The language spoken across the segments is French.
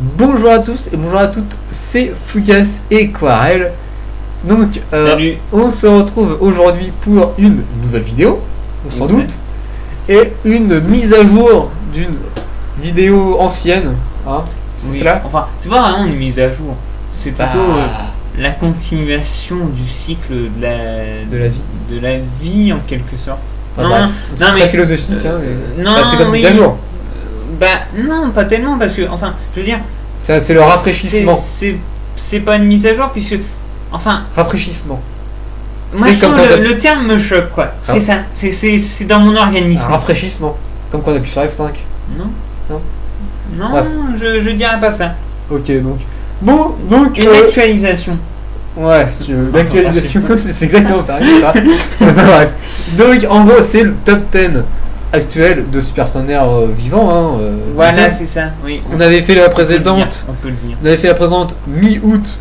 Bonjour à tous et bonjour à toutes, c'est Fougas et Quarel. Donc, Salut. on se retrouve aujourd'hui pour une nouvelle vidéo, sans Exact. doute, et une mise à jour d'une vidéo ancienne. Hein, c'est Oui. cela Enfin, c'est pas vraiment une mise à jour. C'est plutôt Bah, la continuation du cycle de la vie. de la vie en quelque sorte. Enfin, non, bref, non, c'est non, très mais philosophique. Hein, mais... non, Enfin, c'est comme oui. mise à jour. Bah non, pas tellement parce que enfin, je veux dire, C'est le rafraîchissement. c'est pas une mise à jour puisque enfin, Rafraîchissement. moi C'est je trouve comme quand le terme me choque quoi. Ah. C'est ça, c'est dans mon organisme. Rafraîchissement. Comme quand on appuie sur F5. Non. Non. Non, Bref. je dirais pas ça. Ok, donc. Bon, donc. Une actualisation. Ouais, si tu veux. L'actualisation, c'est exactement pareil. Bref. Donc, en gros, c'est le top 10 actuel de Super Sonner vivant. Hein, Voilà, vivant. c'est ça. Oui. On avait fait la On peut le dire, précédente. on peut le dire. On avait fait la précédente mi-août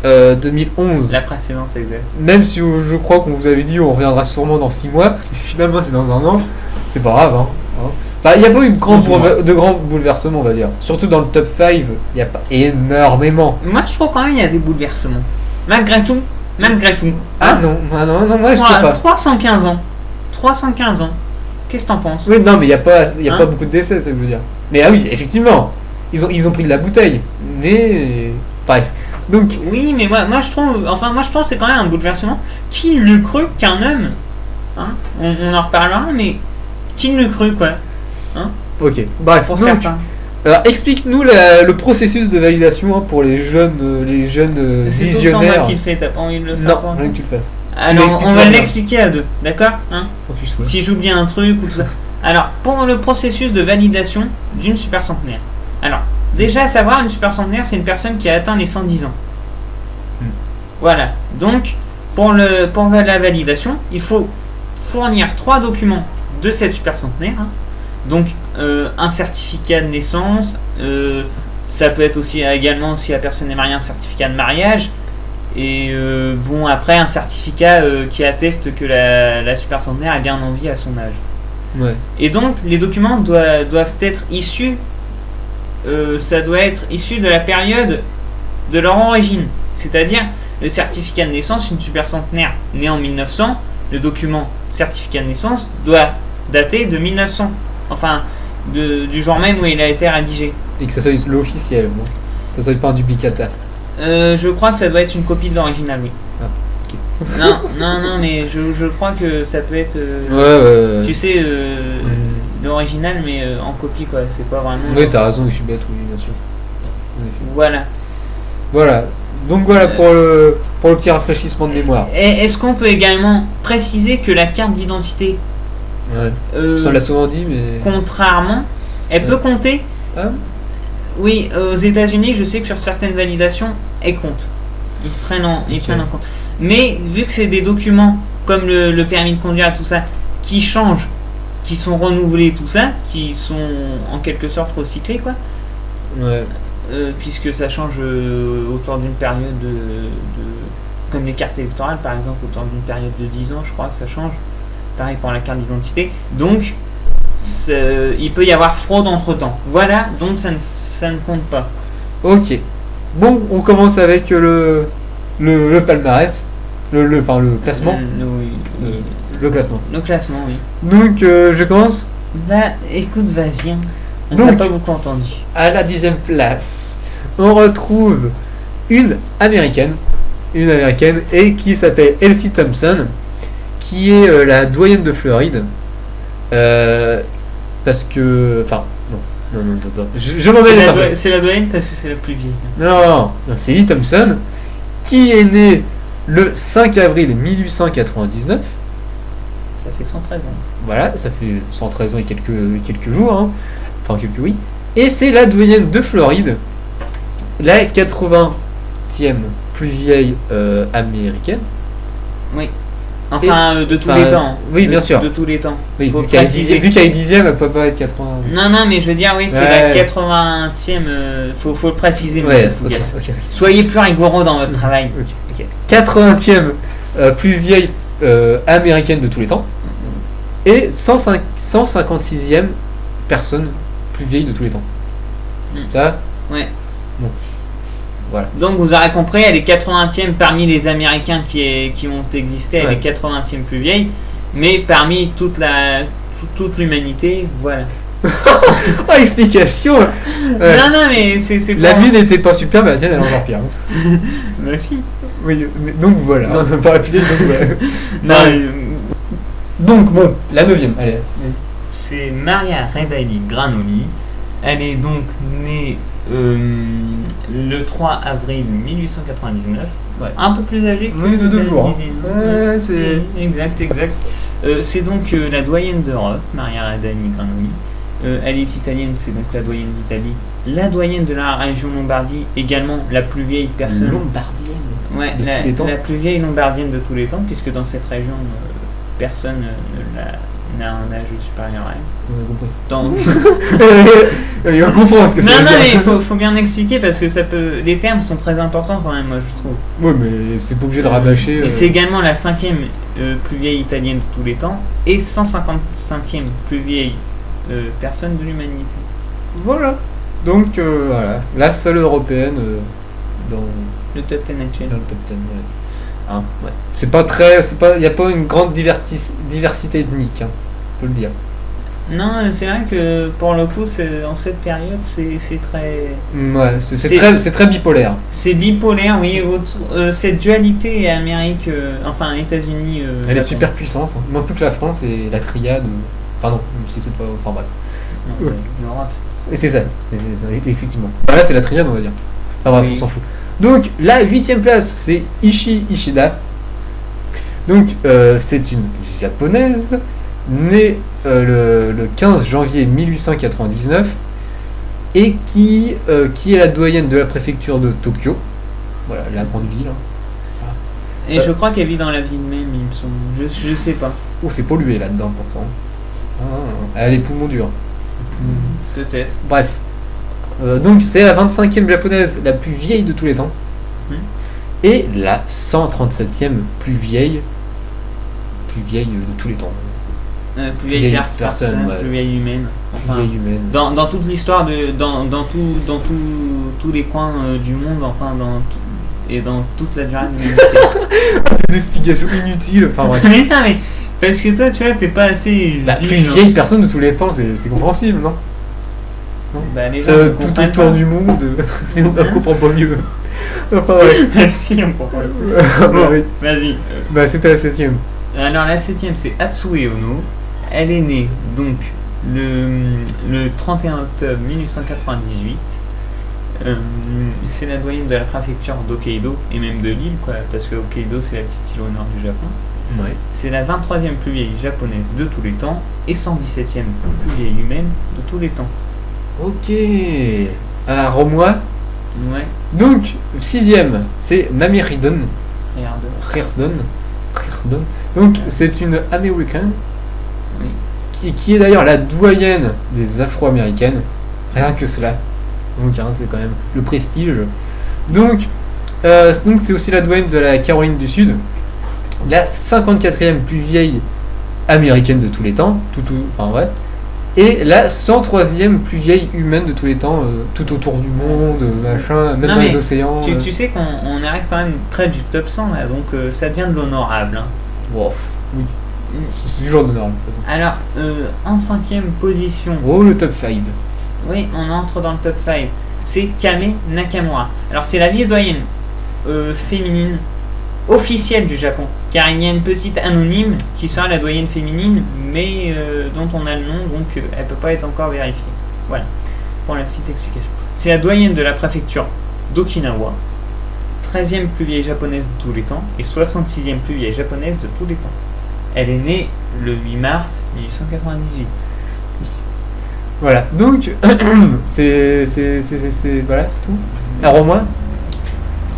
2011. La précédente, exact. Même si je crois qu'on vous avait dit on reviendra sûrement dans 6 mois. Finalement, c'est dans un an. C'est pas grave. Hein. Bah, il n'y a pas eu de grands bouleversements, on va dire. Surtout dans le top 5, il n'y a pas énormément. Moi, je trouve quand même qu'il y a des bouleversements. Malgré tout. Ah non, moi je sais pas. 315 ans. 315 ans. Qu'est-ce que t'en penses? Oui, non, mais il n'y a, pas, y a Hein pas beaucoup de décès, ça veut dire. Mais ah oui, effectivement, ils ont pris de la bouteille. Mais. Bref. Donc, Oui, mais moi je trouve. Enfin, moi je trouve que c'est quand même un bouleversement. Qui l'eût cru qu'un homme. Hein, on en reparlera, mais. Qui l'eût cru, quoi? ok. Bref, Pour donc, certains. alors, explique-nous le processus de validation hein, pour les jeunes C'est tout le temps moi visionnaires. qui le fais, t'as pas envie de le faire Non, pour rien moi que tu le fasses. Alors, l'expliques on va toi, l'expliquer à deux, d'accord hein? On fiche quoi. Si j'oublie un truc ou tout ça. Alors, pour le processus de validation d'une super centenaire. Alors, déjà à savoir, une super centenaire, c'est une personne qui a atteint les 110 ans. Voilà. Donc, pour la validation, il faut fournir 3 documents de cette super centenaire. Hein. Donc, un certificat de naissance. Ça peut être aussi également, si la personne est mariée, un certificat de mariage. Et bon, après, un certificat qui atteste que la super centenaire est bien en vie à son âge. Ouais. Et donc, les documents doivent être issus. Ça doit être issu de la période de leur origine. C'est-à-dire, le certificat de naissance, une super centenaire née en 1900, le document certificat de naissance doit dater de 1900. Enfin, du jour même où il a été rédigé. Et que ça soit l'officiel, non ça soit pas un duplicata. Je crois que ça doit être une copie de l'original, oui. Ah, ok. Non, mais je crois que ça peut être. Ouais. Tu sais, l'original, mais en copie, quoi. C'est pas vraiment. Oui, t'as raison, je suis bête, oui, bien sûr. En effet. Voilà. Voilà. Donc voilà pour le petit rafraîchissement de mémoire. Et est-ce qu'on peut également préciser que la carte d'identité, Ouais. Ça on l'a souvent dit, mais. contrairement, elle peut compter. Ah, Oui, aux États-Unis, je sais que sur certaines validations, elle compte. Ils prennent en compte. Mais vu que c'est des documents comme le permis de conduire et tout ça qui changent, qui sont renouvelés, tout ça, qui sont en quelque sorte recyclés, quoi. ouais. Puisque ça change autour d'une période comme les cartes électorales par exemple, autour d'une période de 10 ans, je crois que ça change. Pareil pour la carte d'identité. Donc, il peut y avoir fraude entre temps. Voilà, donc ça ne compte pas. Ok. Bon, on commence avec le palmarès. Le classement. Oui. Le classement. Le classement, oui. Donc, je commence Bah, écoute, vas-y. Hein. On Donc- n'a pas beaucoup entendu. à la 10e place. On retrouve une américaine. Et qui s'appelle Elsie Thompson, qui est la doyenne de Floride. Parce que. Enfin, non, attends. Je m'en vais les personnes. C'est la doyenne parce que c'est la plus vieille. Non, c'est Elsie Thompson, qui est née le 5 avril 1899. Ça fait 113 ans. Voilà, ça fait 113 ans et quelques jours. Hein. Enfin, quelques oui. Et c'est la doyenne de Floride, la 80e plus vieille américaine. Oui. Enfin, de tous les temps. oui, bien sûr. De tous les temps. Oui, Faut vu qu'elle préciser. est 10e, elle peut pas être 80. Non, mais je veux dire, oui, c'est Ouais. la 80e. Faut le préciser, Ouais, monsieur Fougas. ok. Soyez plus rigoureux dans votre travail. Ok. 80e plus vieille américaine de tous les temps. Et 156e personne plus vieille de tous les temps. Mm. Ça, Ouais. Bon. Voilà. Donc vous aurez compris, elle est 80e parmi les Américains qui ont existé, elle est 80e plus vieille, mais parmi toute l'humanité, voilà. Oh, explication. Non, mais c'est la mienne n'était pas super, mais la tienne elle est encore pire. Merci. Oui, mais donc voilà. Par la pilule, donc voilà. Non, donc bon, la 9ème, allez. C'est Maria Redaelli Granoli. Elle est donc née le 3 avril 1899. Ouais. Un peu plus âgée que de 2 jours. Ouais, c'est exact. C'est donc la doyenne d'Europe, Maria Redaelli Granoli. Elle est italienne, c'est donc la doyenne d'Italie, la doyenne de la région Lombardie, également la plus vieille personne. Lombardienne. Ouais, de tous les temps. La plus vieille lombardienne de tous les temps, puisque dans cette région, personne n'a un âge supérieur à elle. On a compris. Il va comprendre ce que ça veut Non, dire. mais il faut bien expliquer parce que ça peut. Les termes sont très importants quand même, moi je trouve. Ouais, mais c'est pas obligé de rabâcher. Et c'est également la 5e plus vieille italienne de tous les temps et 155e plus vieille personne de l'humanité. Voilà. Donc voilà, la seule européenne dans le top 10 actuel. Dans le top 10, ouais. Hein, ouais. C'est pas très, il y a pas une grande diversité ethnique, hein, faut le dire. Non, c'est vrai que pour le coup, en cette période, c'est très. Ouais, c'est très bipolaire. C'est bipolaire, oui. Cette dualité Amérique, enfin États-Unis. Elle est super puissance. Hein. Il manque plus que la France et la triade. Enfin non, si c'est pas. Enfin bref. Non, l'Europe. Et c'est ça, effectivement. Là, c'est la triade, on va dire. Enfin bref, oui. On s'en fout. Donc la 8ème place, c'est Ishii Ishida. Donc c'est une japonaise née le 15 janvier 1899 et qui est la doyenne de la préfecture de Tokyo. Voilà, la grande ville. Hein. Et je crois qu'elle vit dans la ville même, il me semble. Je sais pas. Oh, c'est pollué là-dedans pourtant. Elle a les poumons durs. Peut-être. Bref. Donc c'est la 25e japonaise la plus vieille de tous les temps. Et la 137e plus vieille de tous les temps. Plus vieille personne, ouais. Plus vieille humaine. Enfin, plus vieille humaine. Dans toute l'histoire dans tous les coins du monde, enfin et dans toute la durée de l'humanité. Des explications inutiles. Enfin bref. Mais non, mais parce que toi, tu vois, t'es pas assez. La plus vieille personne de tous les temps, c'est compréhensible, non? Bah, les gens tout autour pas. du monde, on ne comprend pas mieux. Enfin ouais. Si, on comprend. Bon, oui. Vas-y. Bah c'était la 7ème. Alors la 7ème, c'est Hatsue Ono. Elle est née donc le 31 octobre 1898. C'est la doyenne de la préfecture d'Hokkaido et même de l'île, quoi, parce que Hokkaido c'est la petite île au nord du Japon. Ouais. C'est la 23e plus vieille japonaise de tous les temps et 117e plus vieille humaine de tous les temps. Ok. Alors moi. Ouais. Donc 6ème, c'est Mami Ridon. Regarde. Ridon. Donc c'est une américaine. Oui. Qui est d'ailleurs la doyenne des Afro-américaines. Rien que cela. Donc hein, c'est quand même le prestige. Donc c'est aussi la doyenne de la Caroline du Sud. La 54e plus vieille américaine de tous les temps. Enfin ouais. Et la 103e plus vieille humaine de tous les temps, tout autour du monde, machin, même dans les océans. Tu sais qu'on arrive quand même près du top 100 là, donc ça devient de l'honorable. Hein. Wow, oui. C'est toujours d'honorable. Alors, en 5e position. Oh, le top 5. Oui, on entre dans le top 5. C'est Kame Nakamura. Alors, c'est la vice-doyenne féminine officielle du Japon. Car il y a une petite anonyme qui sera la doyenne féminine, mais dont on a le nom, donc elle peut pas être encore vérifiée. Voilà, pour la petite explication. C'est la doyenne de la préfecture d'Okinawa, 13e plus vieille japonaise de tous les temps, et 66e plus vieille japonaise de tous les temps. Elle est née le 8 mars 1898. Voilà, donc c'est voilà, c'est tout. Alors moi,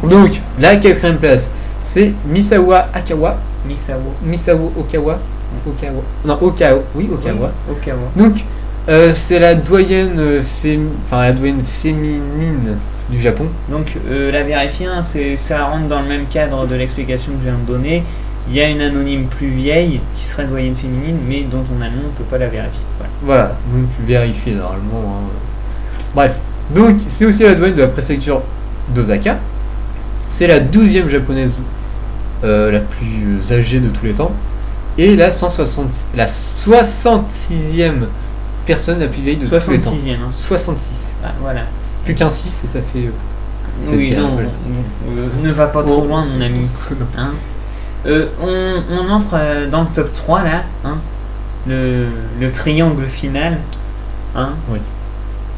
donc la 4ème place, c'est Misawa Akawa. Misao Okawa. Okawa. Donc c'est la doyenne féminine du Japon. Donc la vérifier, hein, ça rentre dans le même cadre de l'explication que je viens de donner. Il y a une anonyme plus vieille qui serait doyenne féminine, mais dont on a le nom, on ne peut pas la vérifier. Voilà, donc vérifier normalement. Hein. Bref, Donc, c'est aussi la douane de la préfecture d'Osaka. C'est la 12e japonaise la plus âgée de tous les temps. Et la 66e personne la plus vieille de tous les temps. 66e. Hein. 66. Ah, voilà. Plus qu'un 6 et ça fait... Oui, non, voilà. ne va pas trop loin, mon ami. Hein. On entre dans le top 3, là. Hein. Le triangle final. Hein. Oui.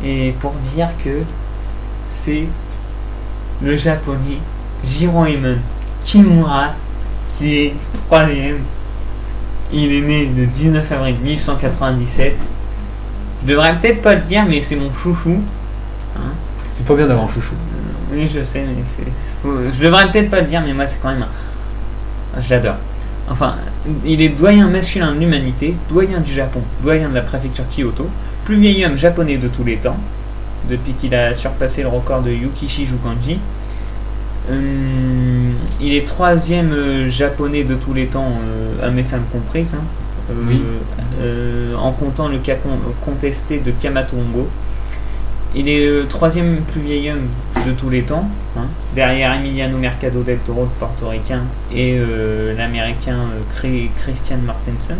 Et pour dire que c'est le japonais Jiroemon Kimura qui est 3ème. Il est né le 19 avril 1897. Je devrais peut-être pas le dire, mais c'est mon chouchou. Hein. C'est pas bien d'avoir un chouchou. Oui, je sais, mais je devrais peut-être pas le dire, mais moi c'est quand même je l'adore. Enfin, il est doyen masculin de l'humanité, doyen du Japon, doyen de la préfecture Kyoto, plus vieil homme japonais de tous les temps, depuis qu'il a surpassé le record de Yukishi Jukanji. Il est 3ème japonais de tous les temps, hommes et femmes comprises, hein, Oui. en comptant le cas contesté de Kamato Hongo. Il est le 3ème plus vieil homme de tous les temps, hein, derrière Emiliano Mercado del Toro, le portoricain, et l'américain Christian Mortensen.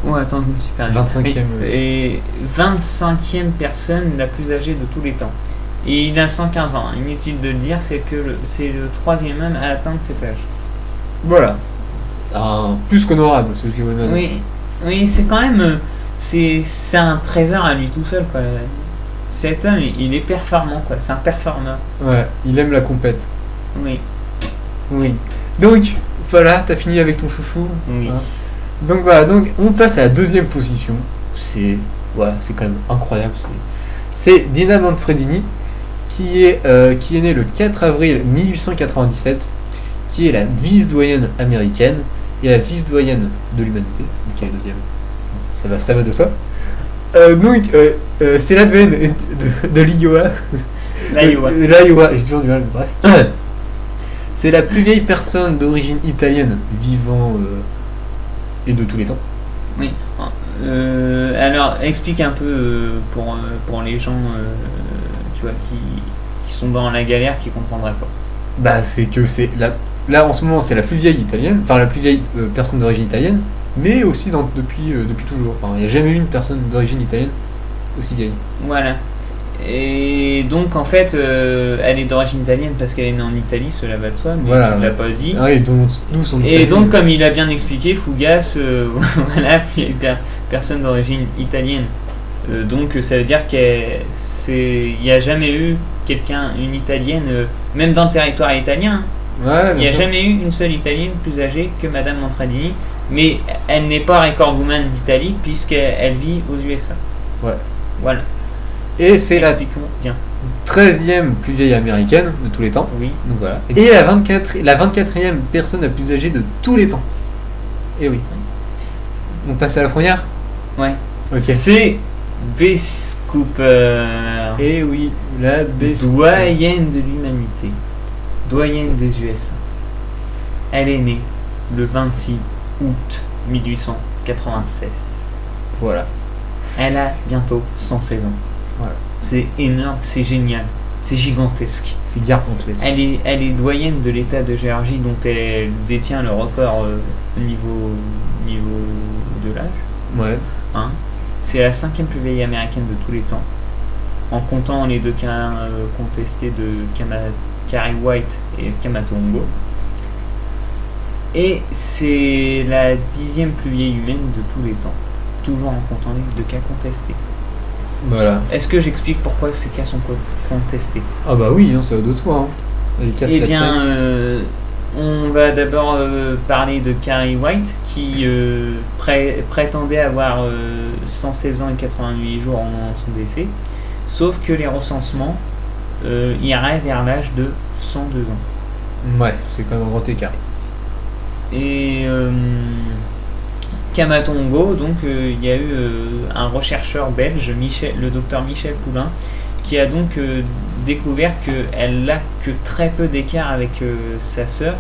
Oh, attends, je me suis perdu. 25e. Et 25e personne la plus âgée de tous les temps. Et il a 115 ans. Inutile de le dire, c'est que c'est le 3ème homme à atteindre cet âge. Voilà. Plus qu'honorable, ce que je Oui, c'est quand même... C'est un trésor à lui tout seul, quoi. Cet homme, il est performant, quoi. C'est un performeur. Ouais, il aime la compète. Oui. Oui. Donc, voilà, t'as fini avec ton chouchou. Oui. Hein. Donc voilà, donc on passe à la 2e position. C'est quand même incroyable. C'est Dina Manfredini qui est née le 4 avril 1897, qui est la vice-doyenne américaine et la vice-doyenne de l'humanité, vu qu'elle est 2e. Ça va de ça. Donc, c'est la doyenne de l'Iowa. L'Iowa, j'ai toujours du mal, bref. C'est la plus vieille personne d'origine italienne vivant et de tous les temps. Oui. Alors, explique un peu pour les gens tu vois, qui sont dans la galère, qui comprendraient pas. Bah, c'est que c'est là en ce moment, c'est la plus vieille italienne, enfin la plus vieille personne d'origine italienne, mais aussi depuis toujours. Enfin, il n'y a jamais eu une personne d'origine italienne aussi vieille. Voilà. Et donc, en fait, elle est d'origine italienne parce qu'elle est née en Italie, cela va de soi, mais voilà, tu ne l'as pas dit. Ah, et d'où son Et donc, comme il a bien expliqué, Fougas, voilà, personne d'origine italienne. Donc, ça veut dire qu'il n'y a jamais eu une italienne, même dans le territoire italien. Ouais, Il n'y a jamais eu une seule italienne plus âgée que Madame Manfredini, mais elle n'est pas recordwoman d'Italie puisqu'elle vit aux USA. Ouais. Voilà. Et c'est la bien. 13e plus vieille américaine de tous les temps. Oui. Donc voilà. Et la 24e personne la plus âgée de tous les temps. Et oui. On passe à la première. Ouais. Ok. C'est Bess Cooper. Et oui, la Bess doyenne de l'humanité. Doyenne des USA. Elle est née le 26 août 1896. Voilà. Elle a bientôt 116 ans. Voilà. C'est énorme, c'est génial, c'est gigantesque. C'est gargantuesque. Elle est doyenne de l'État de Géorgie dont elle détient le record au niveau de l'âge. Ouais. Hein. C'est la 5e plus vieille américaine de tous les temps, en comptant les 2 cas contestés de Carrie White et Kamato Hongo. Et c'est la 10e plus vieille humaine de tous les temps, toujours en comptant les 2 cas contestés. Voilà. Est-ce que j'explique pourquoi ces cas sont contestés? Ah bah oui, hein, ça va de soi. Hein. Eh bien, on va d'abord parler de Carrie White qui prétendait avoir 116 ans et 88 jours au moment de son décès, sauf que les recensements iraient vers l'âge de 102 ans. Ouais, c'est quand même un grand écart. Et Kamato Hongo, donc il y a eu un chercheur belge, le docteur Michel Poulain, qui a donc découvert qu'elle n'a que très peu d'écart avec sa sœur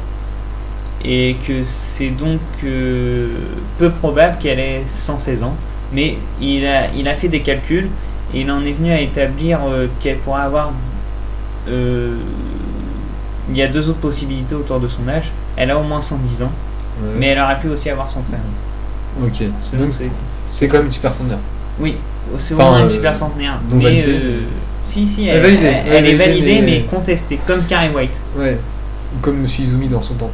et que c'est donc peu probable qu'elle ait 116 ans. Mais il a fait des calculs Et il en est venu à établir qu'elle pourrait avoir... il y a 2 autres possibilités autour de son âge. Elle a au moins 110 ans, mais elle aurait pu aussi avoir 113 ans. Ok. Selon Donc ses- c'est quand même une super centenaire. Oui, c'est Enfin, vraiment une super centenaire. donc Mais validée. si, Elle est validée. elle est validée, mais- mais contestée, comme Carrie White. Ouais. Comme Monsieur Izumi dans son temps.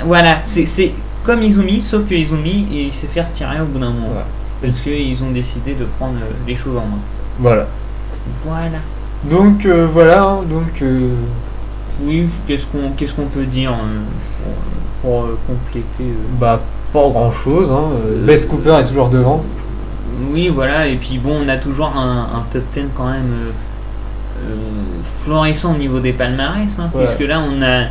Voilà, c'est comme Izumi, sauf que Izumi, il s'est fait retirer au bout d'un moment. Voilà. Parce qu'ils ont décidé de prendre les choses en main. Voilà. Voilà. Donc voilà. Hein, donc Oui, qu'est-ce qu'on peut dire pour compléter bah pas grand chose. Hein. Bess Cooper est toujours devant. Oui, voilà, et puis bon, on a toujours un top 10 quand même florissant au niveau des palmarès, hein, Ouais. puisque là on a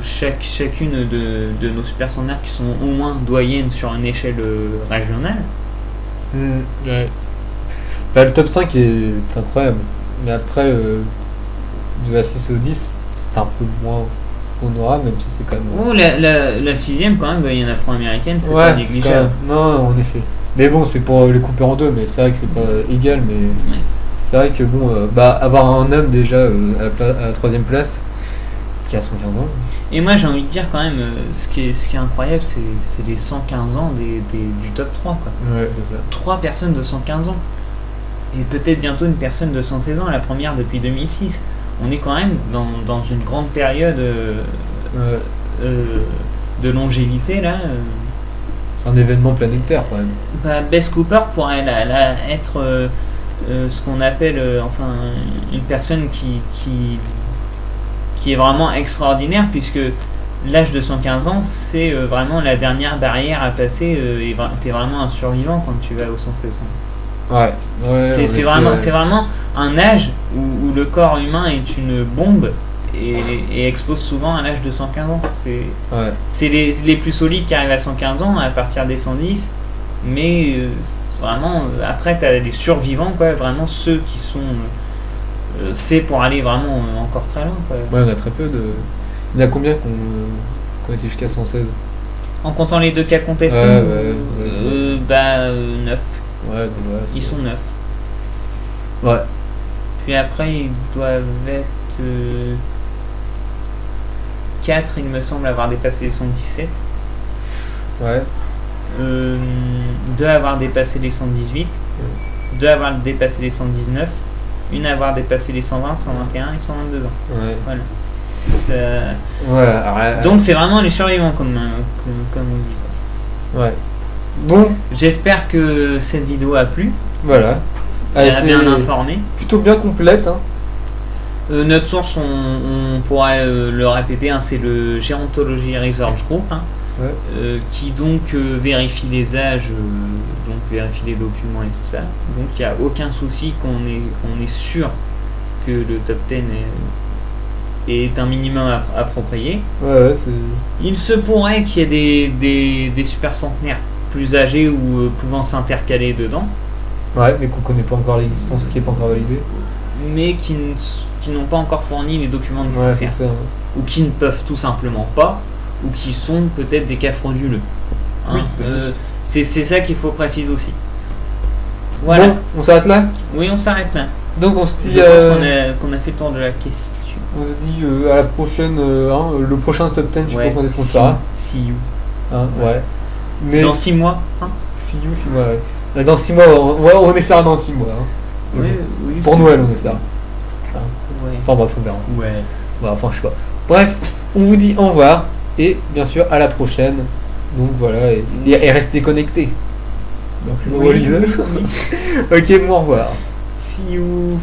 chacune de nos super centenaires qui sont au moins doyennes sur une échelle régionale. Ouais. Bah, le top 5 est incroyable. Mais après, de la 6 au 10, c'est un peu moins honorable, même si c'est quand même. Oh, la sixième quand même, il y a une afro-américaine, c'est pas quand négligeable. même. Non, en effet. Mais bon, c'est pour les couper en deux, mais c'est vrai que c'est pas égal. Mais c'est vrai que bon, avoir un homme déjà à la troisième place, qui a 115 ans. Et moi j'ai envie de dire quand même, ce qui est incroyable, c'est les 115 ans du top 3, quoi. Ouais, c'est ça. 3 personnes de 115 ans. Et peut-être bientôt une personne de 116 ans, la première depuis 2006. On est quand même dans une grande période de longévité là. C'est un événement planétaire quand même. Bah, Bess Cooper pourrait être ce qu'on appelle enfin une personne qui est vraiment extraordinaire, puisque l'âge de 115 ans c'est vraiment la dernière barrière à passer et t'es vraiment un survivant quand tu vas au 116 ans. Ouais. C'est vraiment un âge où le corps humain est une bombe et explose souvent à l'âge de 115 ans. C'est les plus solides qui arrivent à 115 ans à partir des 110, mais vraiment après t'as les survivants, quoi, vraiment ceux qui sont faits pour aller vraiment encore très loin, quoi. Ouais, on a très peu de. Il y en a combien qui ont été jusqu'à 116 ? En comptant les 2 cas contestés, 9. Ouais, Ils sont 9. Ouais. Puis après, ils doivent être 4, il me semble, avoir dépassé les 117. Ouais. 2 avoir dépassé les 118. 2 avoir dépassé les 119. 1 avoir dépassé les 120, 121 et 122 ans. Ouais. Voilà. Ça... Ouais. Donc c'est vraiment les survivants comme on dit. Ouais. Bon. J'espère que cette vidéo a plu. Voilà. Elle a bien informé. Plutôt bien complète. Hein. Notre source, on pourrait le répéter, hein, c'est le Gerontology Research Group, hein, qui donc vérifie les âges, donc vérifie les documents et tout ça. Donc il n'y a aucun souci qu'on est sûr que le top 10 est un minimum approprié. Ouais, c'est... Il se pourrait qu'il y ait des super centenaires plus âgés ou pouvant s'intercaler dedans. Ouais, mais qu'on connaît pas encore l'existence ou qui n'est pas encore validé. Mais qui n'ont pas encore fourni les documents nécessaires. Ouais, c'est ça. Ou qui ne peuvent tout simplement pas, ou qui sont peut-être des cas frauduleux. Hein, Oui, c'est ça qu'il faut préciser aussi. Voilà. Bon, on s'arrête là ? Oui, on s'arrête là. Donc on se dit... Je pense qu'on a fait le tour de la question. On se dit à la prochaine, le prochain top 10, je sais pas quand est-ce qu'on le fera. See you. Hein, ouais. Mais Dans 6 mois. Hein. See you, 6 mois, ouais. Dans 6 mois, on essaiera dans 6 mois. Hein. Oui, oui. Pour Noël, on essaiera. Ouais. Enfin bref, on verra. Ouais. Voilà, enfin, je sais pas. Bref, on vous dit au revoir et bien sûr à la prochaine. Donc voilà, et restez connectés. Donc, Oui, oui. Ok, bon, au revoir. See you.